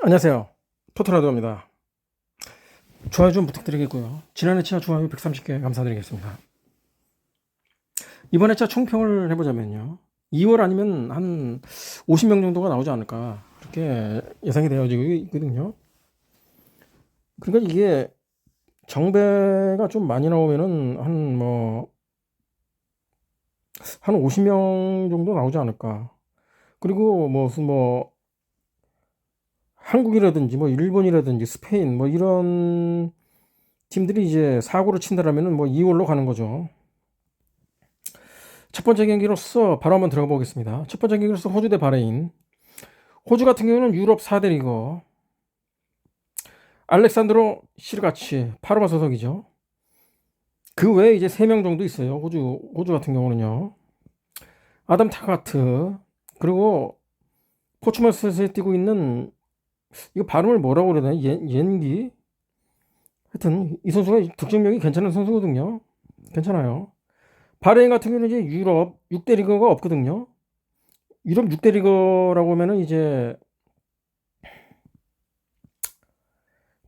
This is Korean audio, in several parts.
안녕하세요. 토토라도입니다. 좋아요 좀 부탁드리겠고요. 지난해 차 좋아요 130개 감사드리겠습니다. 이번 해차 총평을 해보자면요. 2월 아니면 한 50명 정도가 나오지 않을까 그렇게 예상이 되어지고 있거든요. 그러니까 이게 정배가 좀 많이 나오면은 한 50명 정도 나오지 않을까. 그리고 무슨 한국이라든지 일본이라든지 스페인 이런 팀들이 이제 사고를 친다라면은 2월로 가는 거죠. 첫 번째 경기로서 바로 한번 들어가 보겠습니다. 첫 번째 경기로서 호주 대 바레인. 호주 같은 경우는 유럽 4대 리거 알렉산드로 시르가치 파르마 소속이죠. 그 외에 이제 3명 정도 있어요. 호주 같은 경우는요. 아담 타카트 그리고 포츠머스에 뛰고 있는 이거 발음을 뭐라고 그래야 되나? 옌기 하여튼 이 선수가 득점력이 괜찮은 선수거든요. 괜찮아요. 바레인 같은 경우는 이제 유럽 6대 리거가 없거든요. 유럽 6대 리거라고 하면은 이제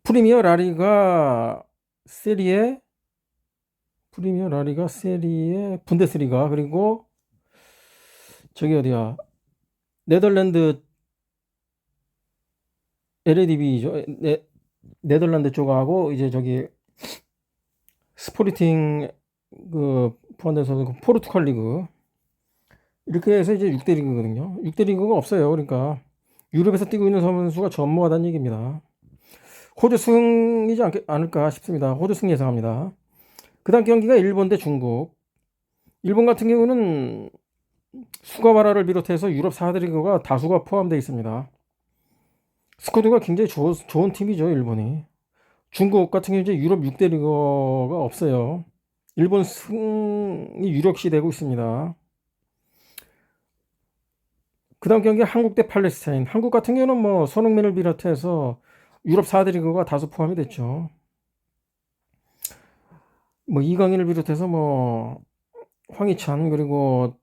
프리미어 라리가 세리에 프리미어 라리가 세리에 분데스리가 그리고 저기 어디야 네덜란드 LADB죠. 네덜란드 쪽하고 이제 저기 스포르팅 그 포함돼서 그 포르투갈 리그 이렇게 해서 이제 6대 리그거든요. 6대 리그가 없어요. 그러니까 유럽에서 뛰고 있는 선수가 전무하다는 얘기입니다. 호주 승이지 않을까 싶습니다. 호주 승 예상합니다. 그 다음 경기가 일본 대 중국. 일본 같은 경우는 수가바라를 비롯해서 유럽 4대 리그가 다수가 포함되어 있습니다. 스쿼드가 굉장히 좋은 팀이죠, 일본이. 중국 같은 경우 이제 유럽 6대 리그가 없어요. 일본 승이 유력시 되고 있습니다. 그 다음 경기 한국 대 팔레스타인. 한국 같은 경우는 손흥민을 비롯해서 유럽 4대 리그가 다수 포함이 됐죠. 이강인을 비롯해서 황희찬 그리고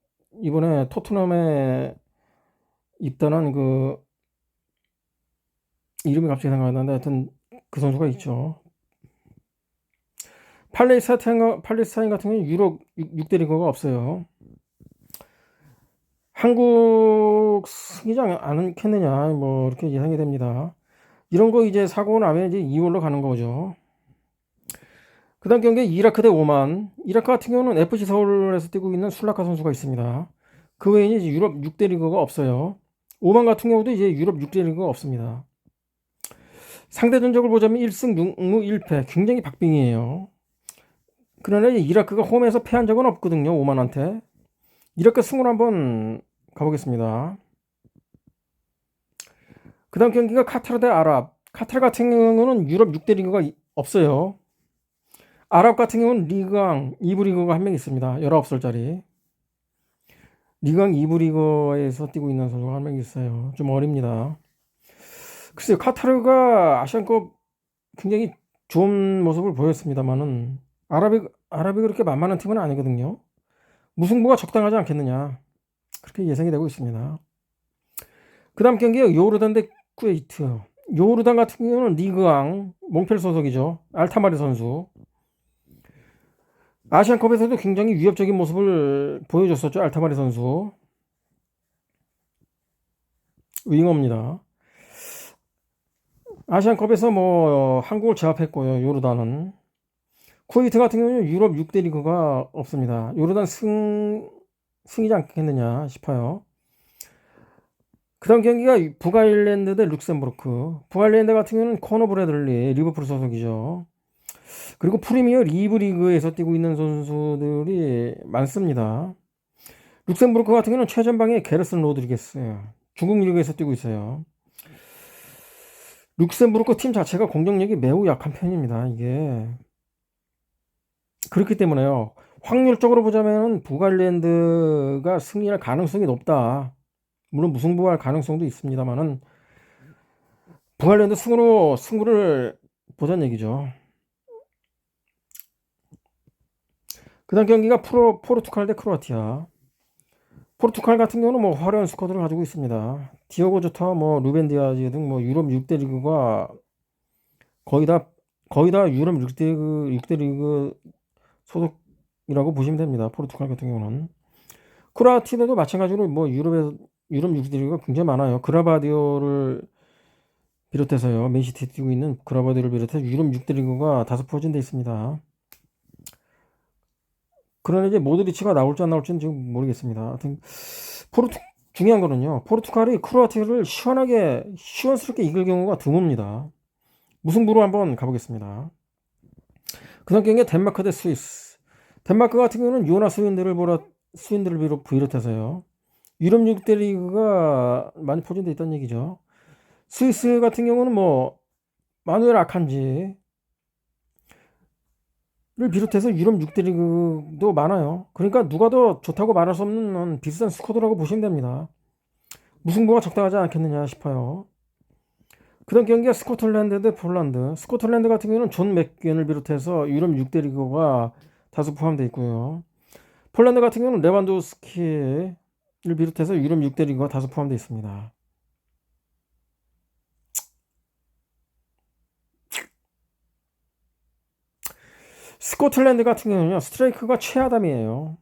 이번에 토트넘에 입단한 그 이름이 갑자기 생각이 안 나는데 하여튼 그 선수가 있죠. 팔레스타인 같은 경우는 유럽 6대 리거가 없어요. 한국 승이지 않겠느냐 이렇게 예상이 됩니다. 이런 거 이제 사고 나면 이제 2월로 가는 거죠. 그 다음 경기 이라크 대 오만. 이라크 같은 경우는 FC 서울에서 뛰고 있는 술라카 선수가 있습니다. 그 외에는 이제 유럽 6대 리거가 없어요. 오만 같은 경우도 이제 유럽 6대 리거가 없습니다. 상대 전적을 보자면 1승 6무 1패 굉장히 박빙이에요. 그러나 이라크가 홈에서 패한 적은 없거든요. 오만한테. 이라크 승으로 한번 가보겠습니다. 그 다음 경기가 카타르 대 아랍. 카타르 같은 경우는 유럽 6대 리그가 없어요. 아랍 같은 경우는 리그왕 2부 리그가 한 명 있습니다. 19살짜리. 리그왕 2부 리그에서 뛰고 있는 선수가 한 명 있어요. 좀 어립니다. 글쎄요, 카타르가 아시안컵 굉장히 좋은 모습을 보였습니다만은 아랍이 그렇게 만만한 팀은 아니거든요. 무승부가 적당하지 않겠느냐 그렇게 예상이 되고 있습니다. 그 다음 경기가 요르단 대 쿠웨이트. 요르단 같은 경우는 리그왕 몽펠 소속이죠. 알타마리 선수. 아시안컵에서도 굉장히 위협적인 모습을 보여줬었죠. 알타마리 선수. 윙어입니다. 아시안컵에서 한국을 제압했고요. 요르단은. 쿠웨이트 같은 경우는 유럽 6대 리그가 없습니다. 요르단 승이지 않겠느냐 싶어요. 그 다음 경기가 북아일랜드 대 룩셈부르크. 북아일랜드 같은 경우는 코너 브래들리 리버풀 소속이죠. 그리고 프리미어 리브 리그에서 뛰고 있는 선수들이 많습니다. 룩셈부르크 같은 경우는 최전방에 게르슨 로드리게스 중국 리그에서 뛰고 있어요. 룩셈부르크 팀 자체가 공격력이 매우 약한 편입니다. 이게 그렇기 때문에요. 확률적으로 보자면 북아일랜드가 승리할 가능성이 높다. 물론 무승부할 가능성도 있습니다만은 북아일랜드 승부를 보자는 얘기죠. 그 다음 경기가 포르투갈 대 크로아티아. 포르투갈 같은 경우는 뭐 화려한 스쿼드를 가지고 있습니다. 디오고 조타, 뭐 루벤 디아즈 등 뭐 유럽 6대 리그가 거의 다 유럽 6대 리그 소속이라고 보시면 됩니다. 포르투갈 같은 경우는. 크로아티아도 마찬가지로 뭐 유럽 6대 리그가 굉장히 많아요. 그라바디오를 비롯해서요. 맨시티 뛰고 있는 그라바디오를 비롯해서 유럽 6대 리그가 다섯 포진돼 있습니다. 그러나 이제 모드리치가 나올지 안 나올지는 지금 모르겠습니다. 하여튼 중요한 거는요. 포르투갈이 크로아티아를 시원스럽게 이길 경우가 드뭅니다. 무승부로 한번 가보겠습니다. 그 다음 경기에 덴마크 대 스위스. 덴마크 같은 경우는 요나 스윈들을 비롯해서요. 유럽 6대 리그가 많이 포진되어 있다는 얘기죠. 스위스 같은 경우는 뭐 마누엘 아칸지를 비롯해서 유럽 6대 리그도 많아요. 그러니까 누가 더 좋다고 말할 수 없는 비슷한 스쿼드라고 보시면 됩니다. 무승부가 적당하지 않겠느냐 싶어요. 그 다음 경기가 스코틀랜드 대 폴란드. 스코틀랜드 같은 경우는 존 맥겐을 비롯해서 유럽 6대 리그가 다수 포함되어 있고요. 폴란드 같은 경우는 레반도스키를 비롯해서 유럽 6대 리그가 다수 포함되어 있습니다. 스코틀랜드 같은 경우는요, 스트라이크가 최하담이에요.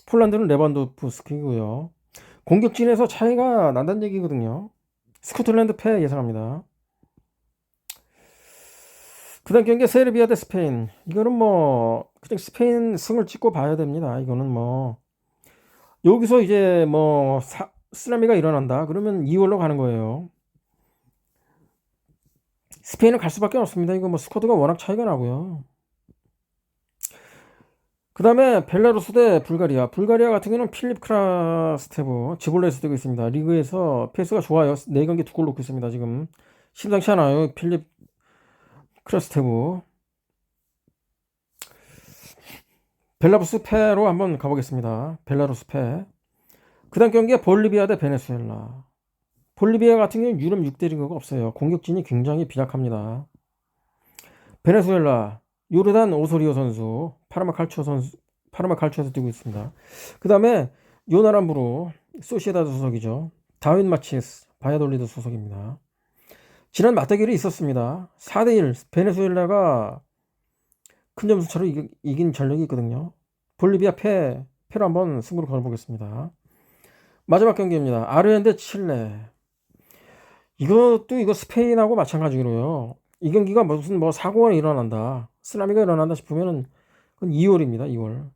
폴란드는 레반도프스키고요. 공격진에서 차이가 난다는 얘기거든요. 스코틀랜드 패 예상합니다. 그 다음 경기 세르비아 대 스페인. 이거는 뭐 그냥 스페인 승을 찍고 봐야 됩니다. 이거는 뭐 여기서 이제 뭐 쓰나미가 일어난다 그러면 2월로 가는 거예요. 스페인은 갈 수밖에 없습니다. 이거 뭐 스쿼드가 워낙 차이가 나고요. 그 다음에 벨라루스 대 불가리아. 불가리아 같은 경우는 필립 크라스테브 지볼레에서 뛰고 있습니다. 리그에서 페이스가 좋아요. 4경기 2골 넣고 있습니다. 지금 심상치 않아요. 필립 크라스테브. 벨라루스 패로 한번 가보겠습니다. 벨라루스 패. 그 다음 경기가 볼리비아 대 베네수엘라. 볼리비아 같은 경우는 유럽 6대 리그가 없어요. 공격진이 굉장히 빈약합니다. 베네수엘라 요르단 오소리오 선수 파르마 칼초에서 뛰고 있습니다. 그 다음에 요나람부로 소시에다드 소속이죠. 다윈 마치스 바야돌리드 소속입니다. 지난 맞대결이 있었습니다. 4대1 베네수엘라가 큰 점수 차로 이긴 전력이 있거든요. 볼리비아 패로 한번 승부를 걸어보겠습니다. 마지막 경기입니다. 아르헨 대 칠레. 이거 스페인하고 마찬가지로요. 이 경기가 무슨 뭐 사고가 일어난다, 쓰나미가 일어난다 싶으면은 그건 2월입니다. 2월.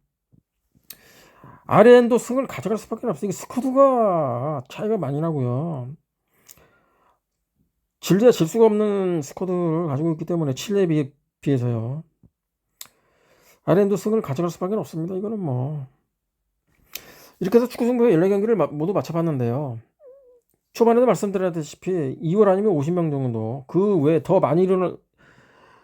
아르헨도 승을 가져갈 수밖에 없어요. 이게 스쿼드가 차이가 많이 나고요. 질리야 질 수가 없는 스쿼드를 가지고 있기 때문에 칠레에 비해서요. 아르헨도 승을 가져갈 수밖에 없습니다. 이거는 뭐 이렇게 해서 축구 승부의 14경기를 모두 맞춰봤는데요. 초반에도 말씀드렸다시피 2월 아니면 50명 정도, 그 외에 더 많이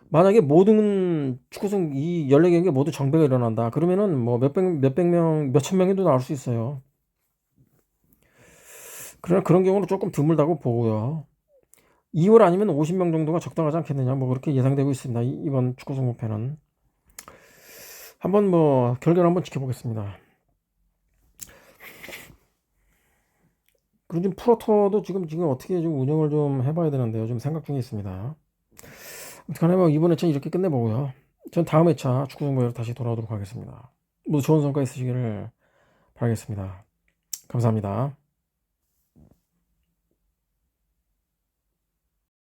만약에 모든 축구승 이 14경기 모두 정배가 일어난다 그러면은 뭐 몇백 명, 몇천 명에도 나올 수 있어요. 그러나 그런 경우는 조금 드물다고 보고요. 2월 아니면 50명 정도가 적당하지 않겠느냐, 뭐 그렇게 예상되고 있습니다. 이번 축구 승부패는 한번 뭐 결과를 한번 지켜보겠습니다. 그리고 지금 프로토도 지금 어떻게 좀 운영을 좀 해봐야 되는데요. 좀 생각 중에 있습니다. 어떡하나 뭐 이번 회차 이렇게 끝내보고요. 전 다음 회차 축구 승부로 다시 돌아오도록 하겠습니다. 모두 좋은 성과 있으시기를 바라겠습니다. 감사합니다.